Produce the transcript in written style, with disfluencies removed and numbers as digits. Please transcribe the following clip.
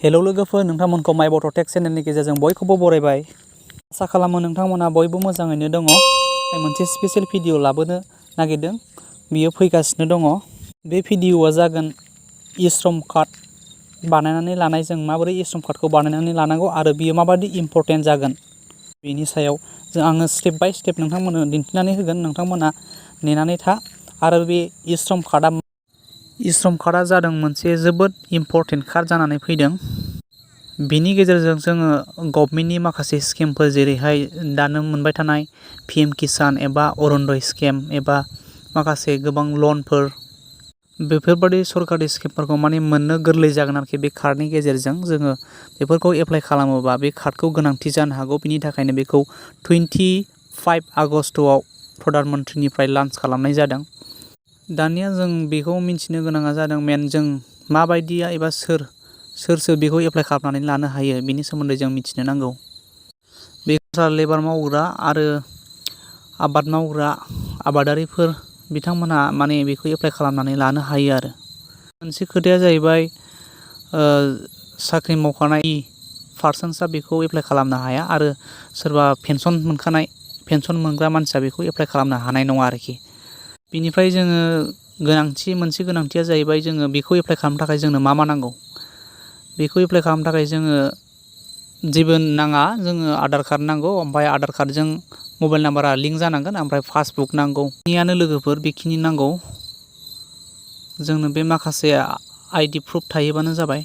Hello लोगोफोर, नोंथांमोनखौ माय बट'टेक चेनेलनि गेजेरजों बयखौबो बरायबाय। आसा खालामो नोंथांमोना बयबो मोजाङैनो दङ। मोनसे स्पेशल भिडिअ लाबोनो नागिरदों, बियो फैगासिनो दङ। बे भिडिअआ जागोन इ-श्रम कार्ड बानायनानै लानाय, जों माबोरै इ-श्रम कार्डखौ बानायनानै लानांगौ आरो बियो माबायदि इम्परटेन्ट जागोन बेनि सायाव आङो स्टेप बाय स्टेप नोंथांमोननो दिन्थिनानै होगोन। नोंथांमोना नेनानै था। आरो बे इ-श्रम कार्डआ जादों मोनसे जोबोद इम्परटेन्ट कार्ड जानानै फैदों। बिनि गेजेरजों जोङो गभर्नमेन्टनि माखासे स्किमफोर, जेरैहाय दानो मोनबाय थानाय PM किसान एबा अरुण'दय स्किम एबा माखासे गोबां लनफोर, बेफोरबादि सरकारि स्किमफोरखौ मोननो गोरलै जागोन आरोखि। बे कार्डनि गेजेरजों जोङो बेफोरखौ एप्लाइ खालामोबा बे कार्डखौ गोनांथि जानो हागौ। बिनि थाखायनो बेखौ 25 आगस्टआव प्रधान मन्त्रिनिफ्राय लन्च खालामनाय जादों। दानिया जों बेखौ मिन्थिनो गोनाङा जादों जों माबायदि एबा सोर बेखौ एप्लाइ खालामनानै लानो हायो, बिनि सोमोन्दै जों मिथिनो नांगौ। बे लेबार मावग्रा आरो आबाद मावग्रा आबादारिफोर, बिथांमोनहा बेखौ एप्लाइ खालामनानै लानो हायो आरो। मोनसे खोथाया जाहैबाय, साख्रि मावखानाय पारसनसा बेखौ एप्लाइ खालामनो हाया आरो सोरबा पेन्सन मोनग्रा मानसिया बेखौ एप्लाइ खालामनो हानाय नङा आरोखि। बिनिफ्राय जोङो मोनसे गोनांथिया जाहैबाय, जोङो बेखौ एप्लाइ खालामनो थाखाय जोंनो मा नांगौ। बेखौ एप्लाइ खालामनो थाखाय जोङो जेबो नाङा, जोङो आधार कार्ड नांगौ, ओमफ्राय आधार कार्डजों मबाइल नाम्बारा लिंक जानांगोन, ओमफ्राय पासबुक नांगौ। बेखिनियानो लोगोफोर, बेखिनि नांगौ जोंनो। बे माखासे ID प्रुफ थायोबानो जाबाय।